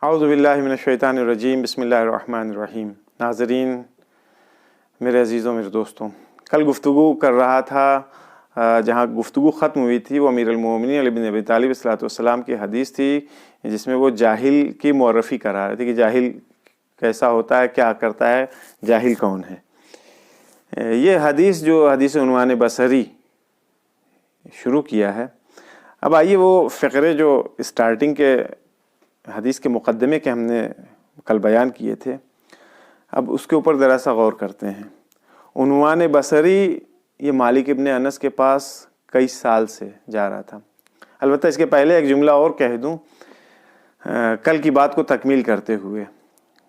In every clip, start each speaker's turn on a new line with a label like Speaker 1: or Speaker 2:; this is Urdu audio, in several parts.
Speaker 1: اعوذ باللہ من الشیطان الرجیم، بسم اللہ الرحمن الرحیم۔ ناظرین، میرے عزیزوں، میرے دوستوں، کل گفتگو کر رہا تھا، جہاں گفتگو ختم ہوئی تھی وہ امیر المومنین علی بن ابی طالب صلی اللہ علیہ وسلم کی حدیث تھی، جس میں وہ جاہل کی معرفی کرا رہے تھے کہ جاہل کیسا ہوتا ہے، کیا کرتا ہے، جاہل کون ہے۔ یہ حدیث جو حدیث عنوان بصری شروع کیا ہے، اب آئیے وہ فقرے جو اسٹارٹنگ کے حدیث کے مقدمے کے ہم نے کل بیان کیے تھے، اب اس کے اوپر ذرا سا غور کرتے ہیں۔ عنوان بصری یہ مالک ابن انس کے پاس کئی سال سے جا رہا تھا۔ البتہ اس کے پہلے ایک جملہ اور کہہ دوں کل کی بات کو تکمیل کرتے ہوئے،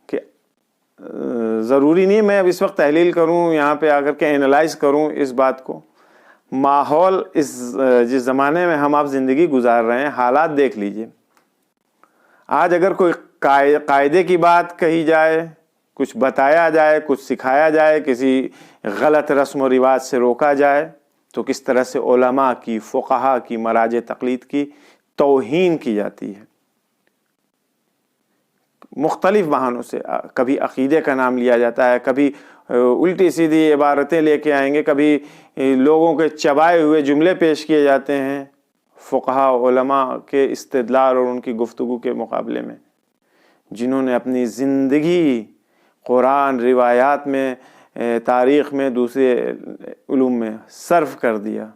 Speaker 1: کہ ضروری نہیں میں اب اس وقت تحلیل کروں، یہاں پہ آ کر کے اینالائز کروں اس بات کو۔ ماحول جس زمانے میں ہم آپ زندگی گزار رہے ہیں، حالات دیکھ لیجئے۔ آج اگر کوئی قاعدے کی بات کہی جائے، کچھ بتایا جائے، کچھ سکھایا جائے، کسی غلط رسم و رواج سے روکا جائے، تو کس طرح سے علماء کی، فقہاء کی، مراجع تقلید کی توہین کی جاتی ہے مختلف بہانوں سے۔ کبھی عقیدے کا نام لیا جاتا ہے، کبھی الٹی سیدھی عبارتیں لے کے آئیں گے، کبھی لوگوں کے چبائے ہوئے جملے پیش کیے جاتے ہیں فقہاء علماء کے استدلال اور ان کی گفتگو کے مقابلے میں، جنہوں نے اپنی زندگی قرآن، روایات میں، تاریخ میں، دوسرے علوم میں صرف کر دیا۔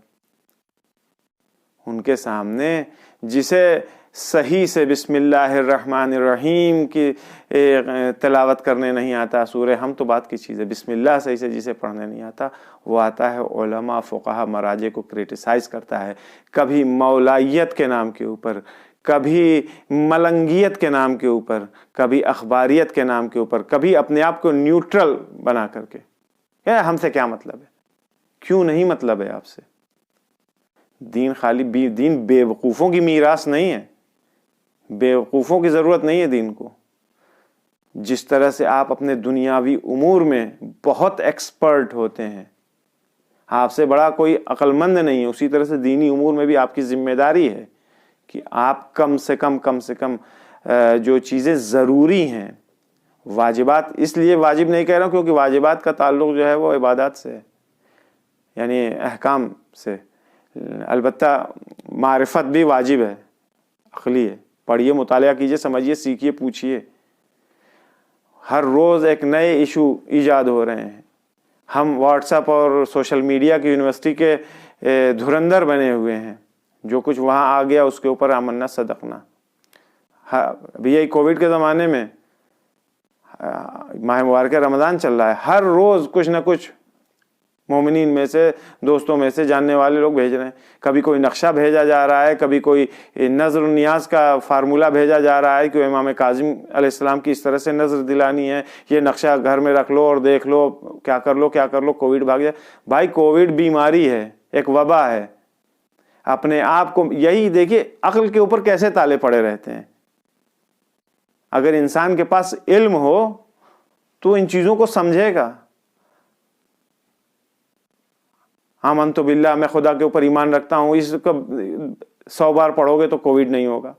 Speaker 1: ان کے سامنے جسے صحیح سے بسم اللہ الرحمن الرحیم کی تلاوت کرنے نہیں آتا، سورہ ہم تو بات کی چیز ہے، بسم اللہ صحیح سے جسے پڑھنے نہیں آتا، وہ آتا ہے علماء، فقہاء، مراجع کو کریٹیسائز کرتا ہے، کبھی مولائیت کے نام کے اوپر، کبھی ملنگیت کے نام کے اوپر، کبھی اخباریت کے نام کے اوپر، کبھی اپنے آپ کو نیوٹرل بنا کر کے ہم سے کیا مطلب ہے، کیوں نہیں مطلب ہے آپ سے۔ دین بے وقوفوں کی میراث نہیں ہے، بے وقوفوں کی ضرورت نہیں ہے دین کو۔ جس طرح سے آپ اپنے دنیاوی امور میں بہت ایکسپرٹ ہوتے ہیں، آپ سے بڑا کوئی عقل مند نہیں ہے، اسی طرح سے دینی امور میں بھی آپ کی ذمہ داری ہے کہ آپ کم سے کم جو چیزیں ضروری ہیں، واجبات، اس لیے واجب نہیں کہہ رہا ہوں کیونکہ واجبات کا تعلق جو ہے وہ عبادات سے ہے، یعنی احکام سے۔ البتہ معرفت بھی واجب ہے، عقلی ہے، پڑھیے، مطالعہ کیجئے، سمجھیے، سیکھیے، پوچھیے۔ ہر روز ایک نئے ایشو ایجاد ہو رہے ہیں۔ ہم واٹس ایپ اور سوشل میڈیا کی یونیورسٹی کے دھرندر بنے ہوئے ہیں، جو کچھ وہاں آ گیا اس کے اوپر آمنا صدقنا۔ ابھی یہی کووڈ کے زمانے میں ماہ مبارکہ رمضان چل رہا ہے، ہر روز کچھ نہ کچھ مومنین میں سے، دوستوں میں سے، جاننے والے لوگ بھیج رہے ہیں۔ کبھی کوئی نقشہ بھیجا جا رہا ہے، کبھی کوئی نظر و نیاز کا فارمولہ بھیجا جا رہا ہے کہ امام کاظم علیہ السلام کی اس طرح سے نظر دلانی ہے، یہ نقشہ گھر میں رکھ لو اور دیکھ لو، کیا کر لو، کووڈ بھاگ جائے۔ بھائی کووڈ بیماری ہے، ایک وبا ہے۔ اپنے آپ کو یہی دیکھیے، عقل کے اوپر کیسے تالے پڑے رہتے ہیں۔ اگر انسان کے پاس علم ہو تو ان چیزوں کو سمجھے گا۔ آمنت باللہ، میں خدا کے اوپر ایمان رکھتا ہوں، اس کو 100 بار پڑھو گے تو کووڈ نہیں ہوگا۔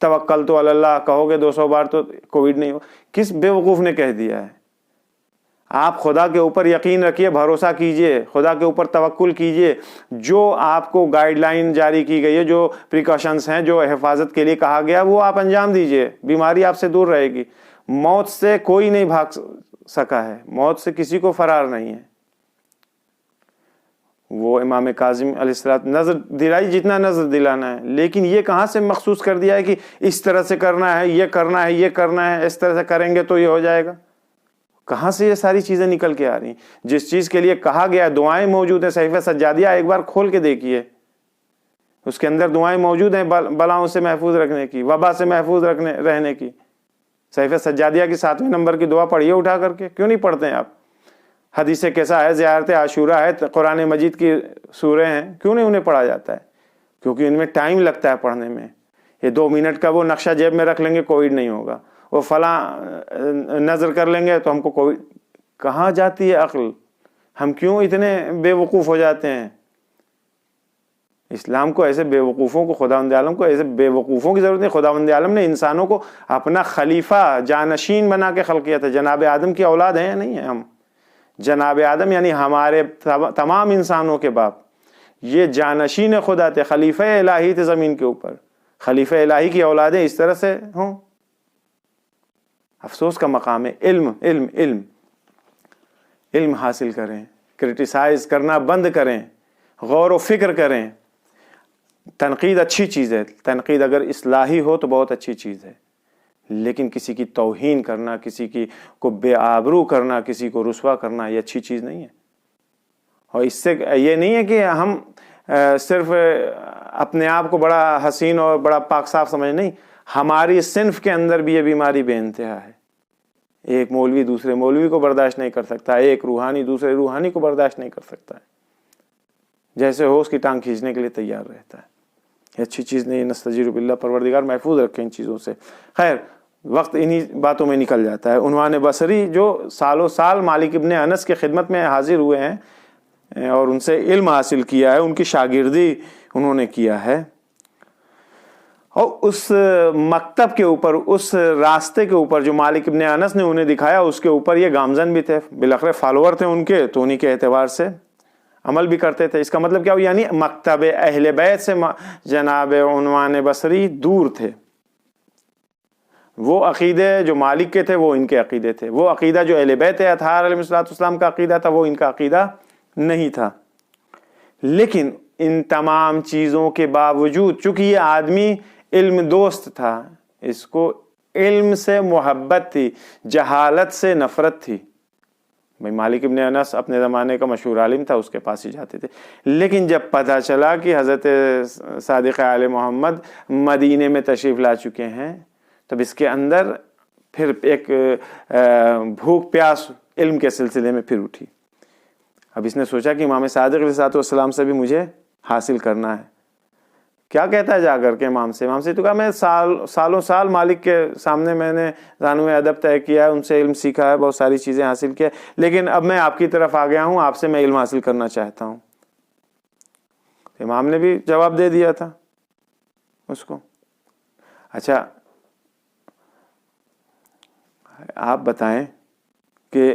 Speaker 1: توکلت علی اللہ کہو گے 200 بار تو کووڈ نہیں ہوگا۔ کس بے وقوف نے کہہ دیا ہے؟ آپ خدا کے اوپر یقین رکھیے، بھروسہ کیجئے، خدا کے اوپر توکل کیجئے۔ جو آپ کو گائیڈ لائن جاری کی گئی ہے، جو پریکاشنز ہیں، جو حفاظت کے لیے کہا گیا، وہ آپ انجام دیجئے، بیماری آپ سے دور رہے گی۔ موت سے کوئی نہیں بھاگ سکا ہے، موت سے کسی کو فرار نہیں ہے۔ وہ امام کاظم علیہ السلام نظر دلائی جتنا نظر دلانا ہے، لیکن یہ کہاں سے مخصوص کر دیا ہے کہ اس طرح سے کرنا ہے، یہ کرنا ہے، یہ کرنا ہے، اس طرح سے کریں گے تو یہ ہو جائے گا؟ کہاں سے یہ ساری چیزیں نکل کے آ رہی ہیں؟ جس چیز کے لیے کہا گیا ہے، دعائیں موجود ہیں، صحیفہ سجادیہ ایک بار کھول کے دیکھیے، اس کے اندر دعائیں موجود ہیں بلاؤں سے محفوظ رکھنے کی، وبا سے محفوظ رہنے کی۔ صحیفہ سجادیہ کی 7ویں نمبر کی دعا پڑھیے اٹھا کر کے، کیوں نہیں پڑھتے ہیں آپ؟ حدیث کیسا ہے، زیارت عاشورہ ہے، قرآن مجید کی سورے ہیں، کیوں نہیں انہیں پڑھا جاتا ہے؟ کیونکہ ان میں ٹائم لگتا ہے پڑھنے میں۔ یہ 2 منٹ کا وہ نقشہ جیب میں رکھ لیں گے، کووڈ نہیں ہوگا۔ وہ فلاں نظر کر لیں گے تو ہم کو کووڈ۔ کہاں جاتی ہے عقل؟ ہم کیوں اتنے بے وقوف ہو جاتے ہیں؟ اسلام کو ایسے بیوقوفوں کو، خداوند عالم کو ایسے بیوقوفوں کی ضرورت نہیں. خداوند عالم نے انسانوں کو اپنا خلیفہ جانشین بنا کے خلق کیا تھا. جناب آدم کی اولاد ہیں یا نہیں ہیں ہم؟ جناب آدم یعنی ہمارے تمام انسانوں کے باپ، یہ جانشین خدا تھے، خلیفہ الہی تھے زمین کے اوپر. خلیفہ الہی کی اولادیں اس طرح سے ہوں، افسوس کا مقام ہے. علم علم علم علم حاصل کریں، کرٹیسائز کرنا بند کریں، غور و فکر کریں. تنقید اچھی چیز ہے، تنقید اگر اصلاحی ہو تو بہت اچھی چیز ہے، لیکن کسی کی توہین کرنا، کسی کو بے آبرو کرنا، کسی کو رسوا کرنا، یہ اچھی چیز نہیں ہے. اور اس سے یہ نہیں ہے کہ ہم صرف اپنے آپ کو بڑا حسین اور بڑا پاک صاف سمجھ، نہیں، ہماری صنف کے اندر بھی یہ بیماری بے انتہا ہے. ایک مولوی دوسرے مولوی کو برداشت نہیں کر سکتا، ایک روحانی دوسرے روحانی کو برداشت نہیں کر سکتا ہے، جیسے ہو اس کی ٹانگ کھینچنے کے لیے تیار رہتا ہے. یہ اچھی چیز نہیں. نستجیر باللہ، پروردگار محفوظ رکھے ان چیزوں سے. خیر، وقت انہی باتوں میں نکل جاتا ہے. عنوان بصری جو سالوں سال مالک ابن انس کے خدمت میں حاضر ہوئے ہیں اور ان سے علم حاصل کیا ہے، ان کی شاگردی انہوں نے کیا ہے، اور اس مکتب کے اوپر، اس راستے کے اوپر جو مالک ابن انس نے انہیں دکھایا، اس کے اوپر یہ گامزن بھی تھے. بالآخر فالوور تھے ان کے، تو انہی کے اعتبار سے عمل بھی کرتے تھے. اس کا مطلب کیا ہو؟ یعنی مکتب اہل بیت سے جناب عنوان بصری دور تھے. وہ عقیدے جو مالک کے تھے وہ ان کے عقیدے تھے، وہ عقیدہ جو اہل بیت اطہار علیہ السلام کا عقیدہ تھا وہ ان کا عقیدہ نہیں تھا. لیکن ان تمام چیزوں کے باوجود، چونکہ یہ آدمی علم دوست تھا، اس کو علم سے محبت تھی، جہالت سے نفرت تھی. بھائی مالک ابن انس اپنے زمانے کا مشہور عالم تھا، اس کے پاس ہی جاتے تھے. لیکن جب پتہ چلا کہ حضرت صادق آل محمد مدینے میں تشریف لا چکے ہیں، تب اس کے اندر پھر ایک بھوک پیاس علم کے سلسلے میں پھر اٹھی. اب اس نے سوچا کہ امام صادق علیہ السلام سے بھی مجھے حاصل کرنا ہے. کیا کہتا ہے جا کر کے امام سے تو کہا میں سالوں سال مالک کے سامنے میں نے زانوِ ادب طے کیا ہے، ان سے علم سیکھا ہے، بہت ساری چیزیں حاصل کیا، لیکن اب میں آپ کی طرف آ گیا ہوں، آپ سے میں علم حاصل کرنا چاہتا ہوں. امام نے بھی جواب دے دیا تھا اس کو. اچھا آپ بتائیں کہ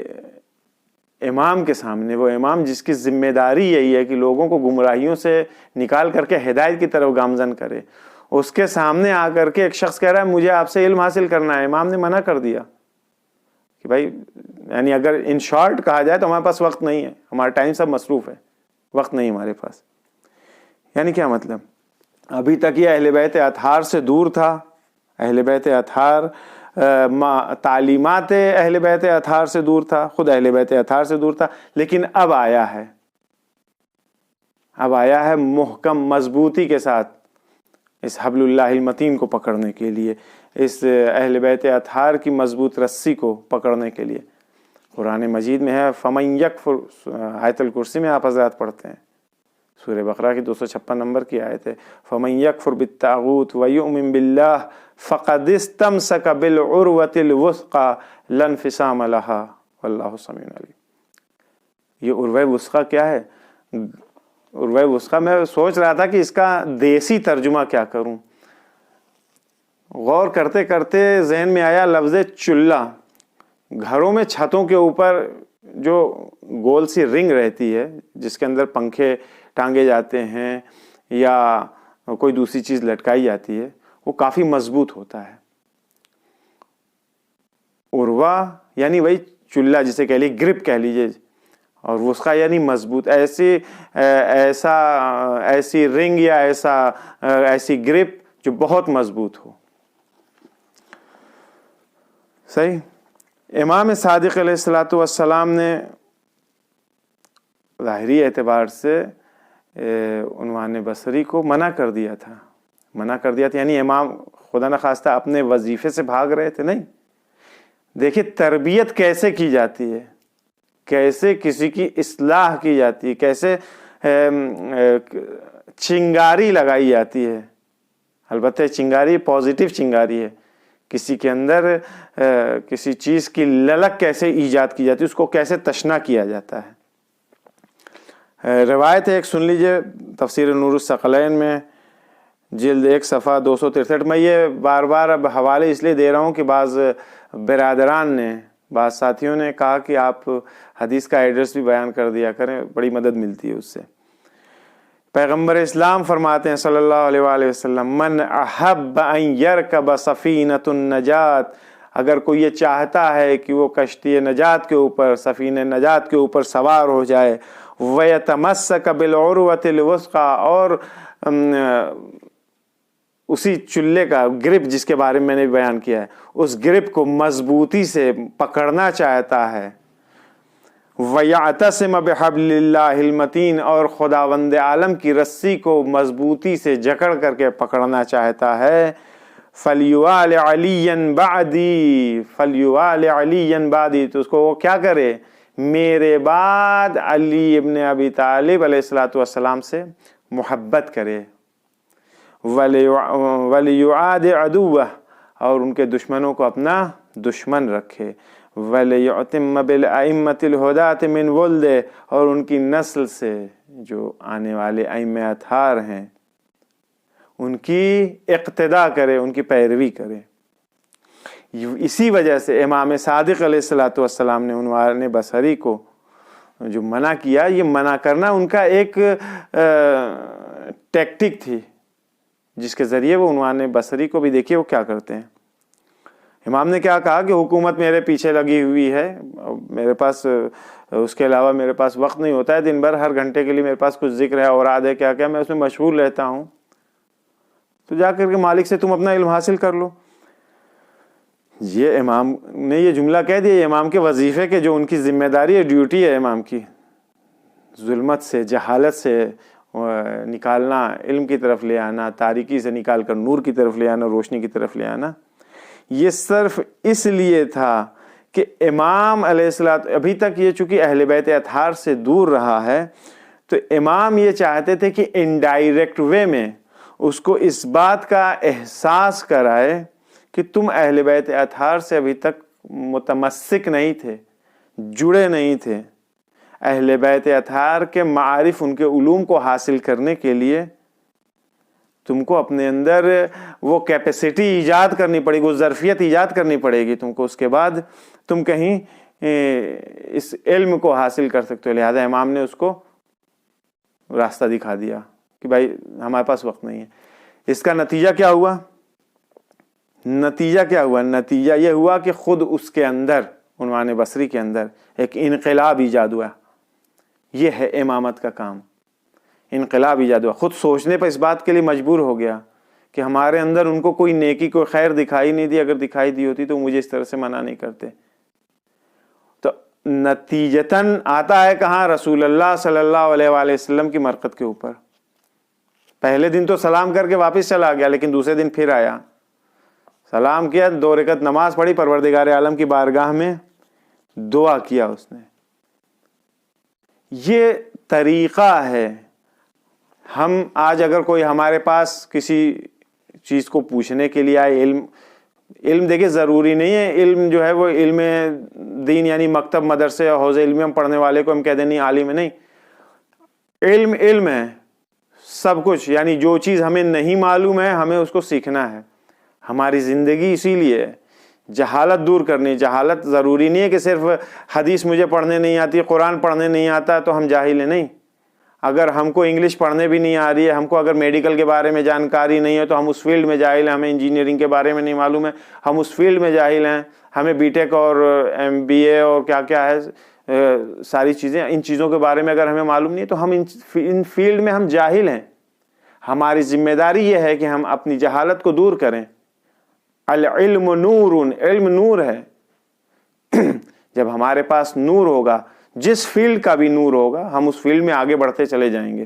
Speaker 1: امام کے سامنے، وہ امام جس کی ذمہ داری یہی ہے کہ لوگوں کو گمراہیوں سے نکال کر کے ہدایت کی طرف گامزن کرے، اس کے سامنے آ کر کے ایک شخص کہہ رہا ہے مجھے آپ سے علم حاصل کرنا ہے. امام نے منع کر دیا کہ بھائی، یعنی اگر ان شارٹ کہا جائے تو ہمارے پاس وقت نہیں ہے، ہمارا ٹائم سب مصروف ہے، وقت نہیں ہمارے پاس. یعنی کیا مطلب؟ ابھی تک یہ اہل بیت اطہار سے دور تھا، اہل بیت اطہار تعلیمات اہل بیت اطہار سے دور تھا، خود اہل بیت اطہار سے دور تھا، لیکن اب آیا ہے محکم مضبوطی کے ساتھ اس حبل اللہ المتین کو پکڑنے کے لیے، اس اہل بیت اطہار کی مضبوط رسی کو پکڑنے کے لیے. قرآن مجید میں ہے فمن یکفر، آیت الکرسی میں آپ حضرات پڑھتے ہیں، سورہ بقرہ کی 256 نمبر کی آیت ہے، فمن یکفر بالطاغوت ویؤمن باللہ فقد استمسک بالعروۃ الوثقی لا انفصام لها واللہ سمیع علیم. یہ عروہ وثقی کیا ہے؟ عروہ وثقی میں سوچ رہا تھا کہ اس کا دیسی ترجمہ کیا کروں. غور کرتے کرتے ذہن میں آیا لفظ چولہا. گھروں میں چھتوں کے اوپر جو گول سی رنگ رہتی ہے جس کے اندر پنکھے ٹانگے جاتے ہیں یا کوئی دوسری چیز لٹکائی جاتی ہے، وہ کافی مضبوط ہوتا ہے. عروہ یعنی وہی چولہا جسے کہہ لیجیے، گرپ کہہ لیجیے، اور وثقی یعنی مضبوط. ایسی رنگ یا ایسی گرپ جو بہت مضبوط ہو. صحیح. امام صادق علیہ السلام نے ظاہری اعتبار سے عنوان بصری کو منع کر دیا تھا. یعنی امام خدا نخواستہ اپنے وظیفے سے بھاگ رہے تھے؟ نہیں. دیکھیے تربیت کیسے کی جاتی ہے، کیسے کسی کی اصلاح کی جاتی ہے، کیسے چنگاری لگائی جاتی ہے. البتہ چنگاری پازیٹیو چنگاری ہے. کسی کے اندر کسی چیز کی للک کیسے ایجاد کی جاتی ہے، اس کو کیسے تشنا کیا جاتا ہے. روایت ہے ایک، سن لیجئے، تفسیر نور الثقلین میں جلد 1 صفحہ 263۔ میں یہ بار بار اب حوالے اس لیے دے رہا ہوں کہ بعض برادران نے، بعض ساتھیوں نے کہا کہ آپ حدیث کا ایڈریس بھی بیان کر دیا کریں، بڑی مدد ملتی ہے اس سے۔ پیغمبر اسلام فرماتے ہیں صلی اللہ علیہ وآلہ وسلم، من احب ان یرکب سفینۃ النجات، اگر کوئی یہ چاہتا ہے کہ وہ کشتی نجات کے اوپر، سفینہ نجات کے اوپر سوار ہو جائے، وَيَتَمَسَّكَ بِالْعُرْوَةِ الْوُثْقَىٰ، اور اسی چلے کا گرپ جس کے بارے میں میں نے بیان کیا ہے، اس گرپ کو مضبوطی سے پکڑنا چاہتا ہے، وَيَعْتَصِمَ بِحَبْلِ اللَّهِ الْمَتِينِ، اور خداوند عالم کی رسی کو مضبوطی سے جکڑ کر کے پکڑنا چاہتا ہے، فَلْيُوَالِ عَلِيًّا بَعْدِي، فَلْيُوَالِ عَلِيًّا بَعْدِي، تو اس کو وہ کیا کرے، میرے بعد علی ابن ابی طالب علیہ الصلوۃ والسلام سے محبت کرے، وَلِيُعَادِ عَدُوَّهُ، اور ان کے دشمنوں کو اپنا دشمن رکھے، وَلِيُعْتِمَّ بِالْأَئِمَّةِ الْهُدَاةِ مِنْ وَلْدِهِ، اور ان کی نسل سے جو آنے والے ائمہ اطہار ہیں ان کی اقتداء کرے، ان کی پیروی کرے۔ اسی وجہ سے امام صادق علیہ الصلوۃ والسلام نے عنوان بصری کو جو منع کیا، یہ منع کرنا ان کا ایک ٹیکٹک تھی جس کے ذریعے وہ عنوان بصری کو بھی دیکھیے وہ کیا کرتے ہیں۔ امام نے کیا کہا کہ حکومت میرے پیچھے لگی ہوئی ہے، میرے پاس اس کے علاوہ میرے پاس وقت نہیں ہوتا ہے، دن بھر ہر گھنٹے کے لیے میرے پاس کچھ ذکر ہے، اوراد ہے، کیا کیا میں اس میں مشغول رہتا ہوں، تو جا کر کے مالک سے تم اپنا علم حاصل کر لو۔ یہ امام نے یہ جملہ کہہ دیا، یہ امام کے وظیفے کے جو ان کی ذمہ داری ہے، ڈیوٹی ہے امام کی، ظلمت سے، جہالت سے نکالنا، علم کی طرف لے آنا، تاریکی سے نکال کر نور کی طرف لے آنا، روشنی کی طرف لے آنا۔ یہ صرف اس لیے تھا کہ امام علیہ السلام ابھی تک یہ چونکہ اہل بیت اطہار سے دور رہا ہے، تو امام یہ چاہتے تھے کہ انڈائریکٹ وے میں اس کو اس بات کا احساس کرائے کہ تم اہل بیت اطہار سے ابھی تک متمسک نہیں تھے، جڑے نہیں تھے۔ اہل بیت اطہار کے معارف، ان کے علوم کو حاصل کرنے کے لیے تم کو اپنے اندر وہ کیپیسٹی ایجاد کرنی پڑے گی، وہ ظرفیت ایجاد کرنی پڑے گی تم کو، اس کے بعد تم کہیں اس علم کو حاصل کر سکتے ہو۔ لہذا امام نے اس کو راستہ دکھا دیا کہ بھائی ہمارے پاس وقت نہیں ہے۔ اس کا نتیجہ کیا ہوا؟ نتیجہ یہ ہوا کہ خود اس کے اندر، عنوان بصری کے اندر ایک انقلاب ایجاد ہوا۔ یہ ہے امامت کا کام، انقلاب ایجاد ہوا۔ خود سوچنے پر اس بات کے لیے مجبور ہو گیا کہ ہمارے اندر ان کو کوئی نیکی، کوئی خیر دکھائی نہیں دی، اگر دکھائی دی ہوتی تو مجھے اس طرح سے منع نہیں کرتے۔ تو نتیجتاً آتا ہے کہاں؟ رسول اللہ صلی اللہ علیہ وآلہ وسلم کی مرقد کے اوپر۔ پہلے دن تو سلام کر کے واپس چلا گیا، لیکن دوسرے دن پھر آیا، سلام کیا، 2 رکعت نماز پڑھی، پروردگار عالم کی بارگاہ میں دعا کیا اس نے۔ یہ طریقہ ہے۔ ہم آج اگر کوئی ہمارے پاس کسی چیز کو پوچھنے کے لیے آئے، علم دیکھیں ضروری نہیں ہے، علم جو ہے وہ علم دین یعنی مکتب مدرسے اور حوض علم پڑھنے والے کو ہم کہہ دیں نہیں عالم ہے، نہیں، علم ہے سب کچھ، یعنی جو چیز ہمیں نہیں معلوم ہے ہمیں اس کو سیکھنا ہے۔ ہماری زندگی اسی لیے جہالت دور کرنی۔ جہالت ضروری نہیں ہے کہ صرف حدیث مجھے پڑھنے نہیں آتی، قرآن پڑھنے نہیں آتا تو ہم جاہل ہیں، نہیں۔ اگر ہم کو انگلش پڑھنے بھی نہیں آ رہی ہے، ہم کو اگر میڈیکل کے بارے میں جانکاری نہیں ہے تو ہم اس فیلڈ میں جاہل ہیں، ہمیں انجینئرنگ کے بارے میں نہیں معلوم ہے، ہم اس فیلڈ میں جاہل ہیں، ہمیں بی ٹیک اور ایم بی اے اور کیا کیا ہے ساری چیزیں، ان چیزوں کے بارے میں اگر ہمیں معلوم نہیں ہے تو ہم ان فیلڈ میں ہم جاہل ہیں۔ ہماری ذمہ داری یہ ہے کہ ہم اپنی جہالت کو دور کریں۔ العلم نور، علم نور ہے۔ جب ہمارے پاس نور ہوگا، جس فیلڈ کا بھی نور ہوگا، ہم اس فیلڈ میں آگے بڑھتے چلے جائیں گے،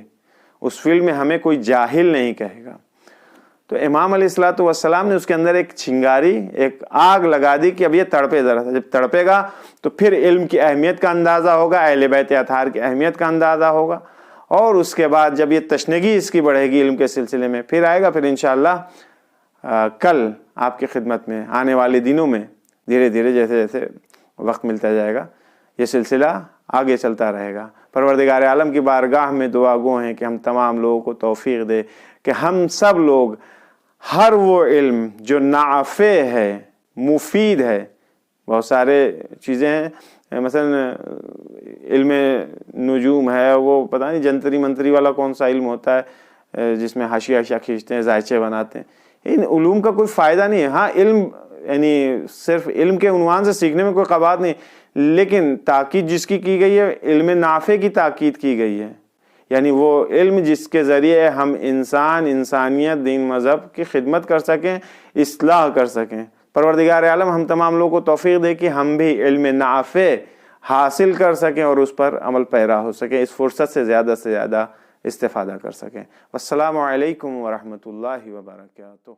Speaker 1: اس فیلڈ میں ہمیں کوئی جاہل نہیں کہے گا۔ تو امام علیہ الصلوۃ والسلام نے اس کے اندر ایک چنگاری، ایک آگ لگا دی کہ اب یہ تڑپے ذرا سا، جب تڑپے گا تو پھر علم کی اہمیت کا اندازہ ہوگا، اہل بیت اطہار کی اہمیت کا اندازہ ہوگا، اور اس کے بعد جب یہ تشنگی اس کی بڑھے گی علم کے سلسلے میں، پھر آئے گا۔ پھر انشاءاللہ کل آپ کی خدمت میں آنے والے دنوں میں دھیرے دھیرے جیسے جیسے وقت ملتا جائے گا یہ سلسلہ آگے چلتا رہے گا۔ پروردگار عالم کی بارگاہ میں دعا گو ہیں کہ ہم تمام لوگوں کو توفیق دے کہ ہم سب لوگ ہر وہ علم جو نافع ہے، مفید ہے، بہت سارے چیزیں ہیں، مثلا علم نجوم ہے، وہ پتہ نہیں جنتری منتری والا کون سا علم ہوتا ہے جس میں حاشیہ کھینچتے ہیں، ذائچے بناتے ہیں، ان علوم کا کوئی فائدہ نہیں ہے۔ ہاں علم یعنی صرف علم کے عنوان سے سیکھنے میں کوئی قباحت نہیں، لیکن تاکید جس کی گئی ہے علم نافع کی تاکید کی گئی ہے، یعنی وہ علم جس کے ذریعے ہم انسانیت، دین مذہب کی خدمت کر سکیں، اصلاح کر سکیں۔ پروردگار عالم ہم تمام لوگوں کو توفیق دے کہ ہم بھی علم نافع حاصل کر سکیں اور اس پر عمل پیرا ہو سکیں، اس فرصت سے زیادہ استفادہ کر سکیں۔ والسلام علیکم ورحمۃ اللہ وبرکاتہ۔